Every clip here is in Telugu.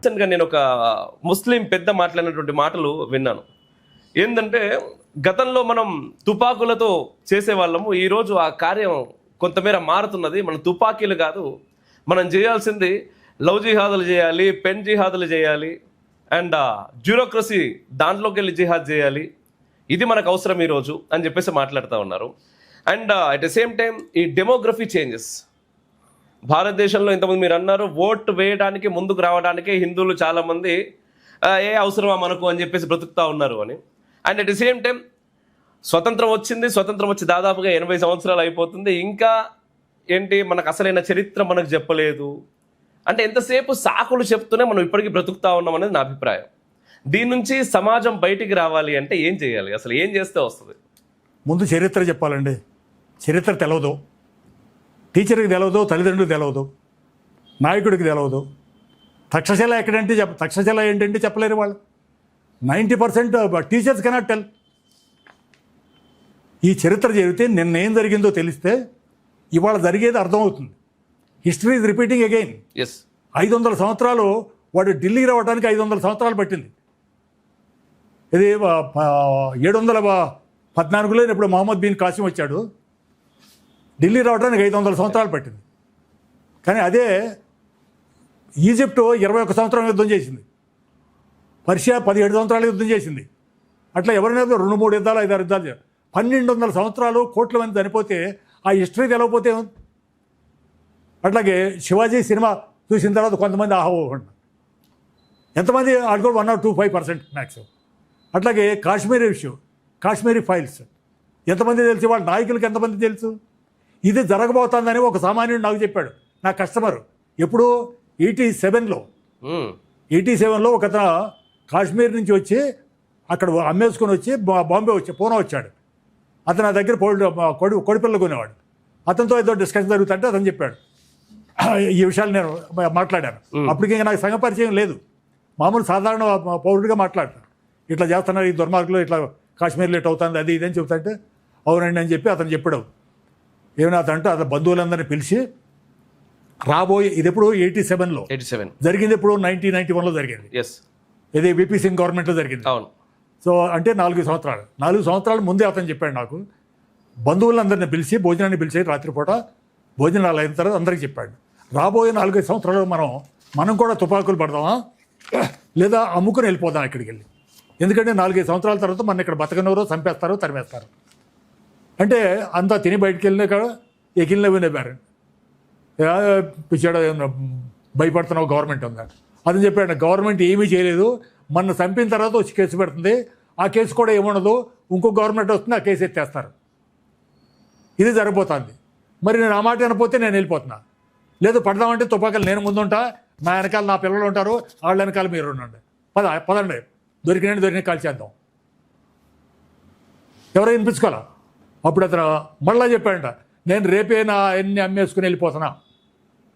రీసెంట్గా నేను ఒక ముస్లిం పెద్ద మాట్లాడినటువంటి మాటలు విన్నాను. ఏంటంటే గతంలో మనం తుపాకులతో చేసేవాళ్ళము, ఈరోజు ఆ కార్యం కొంతమేర మారుతున్నది. మన తుపాకీలు కాదు, మనం చేయాల్సింది లవ్ జిహాదులు చేయాలి, పెన్ జిహాదులు చేయాలి, అండ్ బ్యూరోక్రసీ దాంట్లోకి వెళ్ళి జిహాద్ చేయాలి. ఇది మనకు అవసరం ఈరోజు అని చెప్పేసి మాట్లాడుతూ ఉన్నారు. And at the same time ఈ డెమోగ్రఫీ చేంజెస్ భారతదేశంలో ఇంతకుముందు మీరు అన్నారు, ఓటు వేయడానికి ముందుకు రావడానికి హిందువులు చాలామంది ఏ అవసరమా మనకు అని చెప్పేసి బ్రతుకుతూ ఉన్నారు అని. And at the same time స్వతంత్రం వచ్చి దాదాపుగా 80 సంవత్సరాలు అయిపోతుంది, ఇంకా ఏంటి మనకు అసలైన చరిత్ర మనకు చెప్పలేదు అంటే ఎంతసేపు సాకులు చెప్తూనే మనం ఇప్పటికీ బ్రతుకుతా ఉన్నాం అనేది నా అభిప్రాయం. దీని నుంచి సమాజం బయటికి రావాలి అంటే ఏం చేయాలి, అసలు ఏం చేస్తే వస్తుంది? ముందు చరిత్ర చెప్పాలండి. చరిత్ర తెలవదు, టీచర్కి తెలవదు, తల్లిదండ్రులకు తెలవదు, నాయకుడికి తెలవదు. తక్షశిల ఎక్కడంటే తక్షశిల ఏంటంటే చెప్పలేరు వాళ్ళు. 90% టీచర్స్ కెనాట్ టెల్. ఈ చరిత్ర జరిగితే నిన్న ఏం జరిగిందో తెలిస్తే ఇవాళ జరిగేది అర్థమవుతుంది. History is repeating again. 500 సంవత్సరాలు వాడు ఢిల్లీ రావడానికి 500 సంవత్సరాలు పట్టింది. ఇది 714లో ఇప్పుడు మహమ్మద్ బిన్ కాసిం వచ్చాడు, ఢిల్లీ రావడానికి 500 సంవత్సరాలు పట్టింది. కానీ అదే ఈజిప్ట్ 21 సంవత్సరం యుద్ధం చేసింది, పర్షియా 17 సంవత్సరాలు యుద్ధం చేసింది. అట్లా ఎవరైనా 2-3 యుద్ధాలు 5-6 యుద్ధాలు 1200 సంవత్సరాలు కోట్ల మంది చనిపోతే ఆ హిస్టరీ తెలవకపోతే అట్లాగే శివాజీ సినిమా చూసిన తర్వాత కొంతమంది ఆహోకుండా ఎంతమంది ఆడుకోవడం 1 or 2-5% మ్యాక్సిమం. అట్లాగే కాశ్మీరీ ఇష్యూ, కాశ్మీరీ ఫైల్స్ ఎంతమంది తెలుసు, వాళ్ళ నాయకులకి ఎంతమంది తెలుసు? ఇది జరగబోతుందని ఒక సామాన్యుడు నాకు చెప్పాడు, నా కస్టమర్. ఎప్పుడు 87లో ఒక అతను కాశ్మీర్ నుంచి వచ్చి అక్కడ అమ్మేసుకొని వచ్చి బాంబే పూనా వచ్చాడు. అతను నా దగ్గర కొడిపిల్ల కొనేవాడు. అతనితో ఏదో డిస్కషన్ జరుగుతుంటే అతను చెప్పాడు ఈ విషయాలు. నేను మాట్లాడాను. అప్పటికి ఇంకా నాకు సంఘ పరిచయం లేదు, మామూలు సాధారణ పౌరుడిగా మాట్లాడతాను. ఇట్లా చేస్తున్నారు ఈ దుర్మార్గులు, ఇట్లా కాశ్మీర్లో ఇట్ అవుతుంది అది ఇది అని చెబుతుంటే అవునండి అని చెప్పి అతను చెప్పాడు. ఏమైనా అతను అతను బంధువులందరినీ పిలిచి రాబోయే, ఇది ఎప్పుడు 87లో జరిగింది, ఇప్పుడు 1991లో జరిగింది. ఇది విపి సింగ్ గవర్నమెంట్లో జరిగింది. సో అంటే 4 సంవత్సరాలు ముందే అతను చెప్పాడు నాకు. బంధువులందరినీ పిలిచి భోజనాన్ని పిలిచి రాత్రిపూట భోజనాలు అయిన తర్వాత అందరికీ చెప్పాడు, రాబోయే 4-5 సంవత్సరాలు మనం కూడా తుపాకులు పడదామా లేదా అమ్ముకుని వెళ్ళిపోదాం ఇక్కడికి వెళ్ళి. ఎందుకంటే 4-5 సంవత్సరాల తర్వాత మన ఇక్కడ బతకనవరో చంపేస్తారో తరిమేస్తారు అంటే అంతా తిని బయటికి వెళ్ళినాక ఎకిలిన వినేవారు. పిచ్చాడు, భయపడుతున్నావు గవర్నమెంట్ ఉందా అని చెప్పాడు. గవర్నమెంట్ ఏమీ చేయలేదు, మన చంపిన తర్వాత వచ్చి కేసు పెడుతుంది, ఆ కేసు కూడా ఏముండదు, ఇంకో గవర్నమెంట్ వస్తుంది, ఆ కేసు ఎత్తేస్తారు. ఇది జరగబోతుంది. మరి నేను ఆ మాట వినపోతే నేను వెళ్ళిపోతున్నా. లేదు పడదామంటే తుపాకులు నేను ముందుంటా, నా వెనకాల నా పిల్లలు ఉంటారు, వాళ్ళ వెనకాల మీరు ఉండండి, పదండి దొరికిన కాల్ చేద్దాం. ఎవరో వినిపించుకోవాలా. అప్పుడు అతను మళ్ళా చెప్పాడంట, నేను రేపే నా అన్ని అమ్మేసుకుని వెళ్ళిపోతున్నా.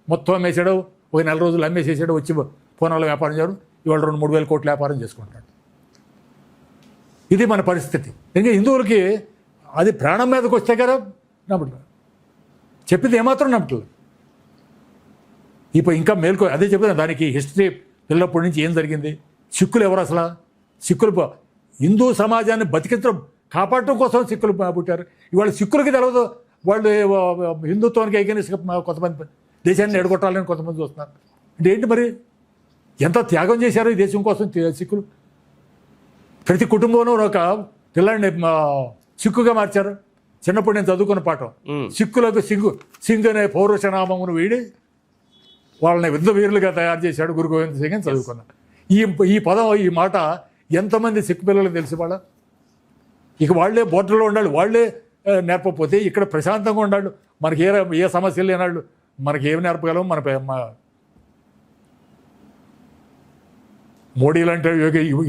మొత్తం అమ్మేసాడు, ఒక 4 రోజులు అమ్మేసేసాడు, వచ్చి పూనాలో వ్యాపారం చేయడు, ఇవాళ 2-3 వేల కోట్ల వ్యాపారం చేసుకుంటాడు. ఇది మన పరిస్థితి. ఇంకా హిందువులకి అది ప్రాణం మీదకి వస్తే కదా నమ్మట్లేదు, చెప్పింది ఏమాత్రం నమ్మట్లేదు. ఇప్పుడు ఇంకా మేల్కో అదే చెప్పిన దానికి హిస్టరీ పిల్లప్పటి నుంచి ఏం జరిగింది, సిక్కులు ఎవరు అసలు, సిక్కులు హిందూ సమాజాన్ని బతికించడం కాపాడటం కోసం సిక్కులు పుట్టారు. ఇవాళ సిక్కులకి తెలవదు, వాళ్ళు హిందుత్వానికి ఎగెనిస్ట్ కొంతమంది దేశాన్ని ఎడగొట్టాలని కొంతమంది చూస్తున్నారు. అంటే ఏంటి మరి, ఎంత త్యాగం చేశారు ఈ దేశం కోసం సిక్కులు. ప్రతి కుటుంబంలో ఒక పిల్లాడిని సిక్కుగా మార్చారు. చిన్నప్పుడు నేను చదువుకున్న పాఠం, సిక్కులకు సింగ్ అనే పౌరుషనామమును వీడి వాళ్ళని యుద్ధ వీరులుగా తయారు చేశాడు గురు గోవింద్ సింగ్ అని చదువుకున్నా. ఈ పదం ఈ మాట ఎంతమంది సిక్కు పిల్లలకు తెలిసి వాళ్ళ, ఇక వాళ్ళే బోర్డర్లో ఉండాలి, వాళ్ళే నేర్పకపోతే ఇక్కడ ప్రశాంతంగా ఉండాలి. మనకి ఏ సమస్యలు లేనాళ్ళు మనకి ఏమి నేర్పగలం. మన మోడీ లాంటి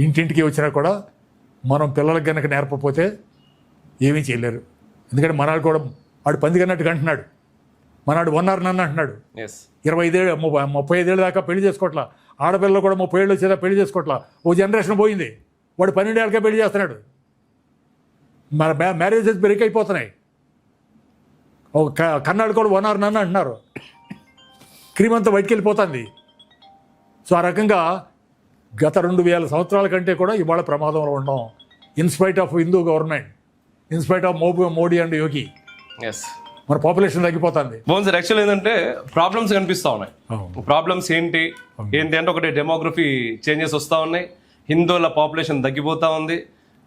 ఇంటింటికి వచ్చినా కూడా మనం పిల్లలకు కనుక నేర్పకపోతే ఏమీ చేయలేరు. ఎందుకంటే మనాడు కూడా వాడు పంది కన్నట్టుగా అంటున్నాడు, మనాడు 1 hour నన్ను అంటున్నాడు. 35 ఏళ్ళ దాకా పెళ్లి చేసుకోవట్లా, ఆడపిల్లలు కూడా 30 ఏళ్ళు వచ్చేదా పెళ్లి చేసుకోవట్లా. ఓ జనరేషన్ పోయింది, వాడు 12 ఏళ్ళకే పెళ్లి చేస్తున్నాడు. మన మ్యారేజెస్ బ్రేక్ అయిపోతున్నాయి. కన్నాడు కూడా 1 hour నన్ను అంటున్నారు, క్రీమ్ అంతా బయటికి వెళ్ళిపోతుంది. సో ఆ రకంగా గత 2000 సంవత్సరాల కంటే కూడా ఇవాళ ప్రమాదంలో ఉన్నాం. In spite of Hindu government, in spite of Modi and Yogi ఎస్ మన పాపులేషన్ తగ్గిపోతుంది. మోహన్ సార్, యాక్చువల్ ఏంటంటే ప్రాబ్లమ్స్ కనిపిస్తూ ఉన్నాయి. ప్రాబ్లమ్స్ ఏంటి అంటే ఒకటి డెమోగ్రఫీ చేంజెస్ వస్తూ ఉన్నాయి, హిందువుల పాపులేషన్ తగ్గిపోతూ ఉంది,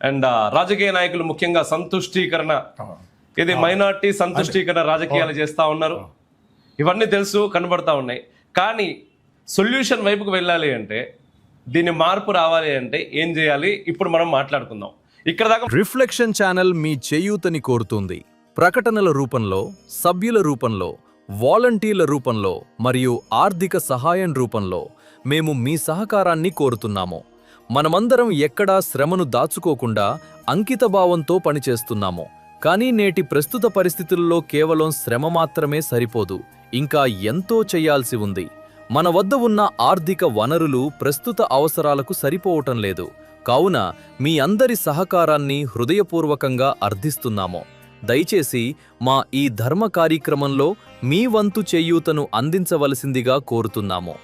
అండ్ రాజకీయ నాయకులు ముఖ్యంగా సంతుష్టీకరణ, ఇది మైనార్టీ సంతుష్టీకరణ రాజకీయాలు చేస్తూ ఉన్నారు. ఇవన్నీ తెలుసు, కనబడతా ఉన్నాయి. కానీ సొల్యూషన్ వైపుకు వెళ్ళాలి అంటే, దీన్ని మార్పు రావాలి అంటే ఏం చేయాలి, ఇప్పుడు మనం మాట్లాడుకుందాం. ఇక్కడ దాకా రిఫ్లెక్షన్ ఛానల్ మీ చేయూతని కోరుతుంది. ప్రకటనల రూపంలో, సభ్యుల రూపంలో, వాలంటీర్ల రూపంలో మరియు ఆర్థిక సహాయం రూపంలో మేము మీ సహకారాన్ని కోరుతున్నాము. మనమందరం ఎక్కడా శ్రమను దాచుకోకుండా అంకితభావంతో పనిచేస్తున్నాము. కానీ నేటి ప్రస్తుత పరిస్థితుల్లో కేవలం శ్రమ మాత్రమే సరిపోదు, ఇంకా ఎంతో చేయాల్సి ఉంది. మన వద్ద ఉన్న ఆర్థిక వనరులు ప్రస్తుత అవసరాలకు సరిపోవటం లేదు. కావున మీ అందరి సహకారాన్ని హృదయపూర్వకంగా అర్థిస్తున్నాము. దయచేసి మా ఈ ధర్మ కార్యక్రమంలో మీ వంతు చేయూతను అందించవలసిందిగా కోరుతున్నాము.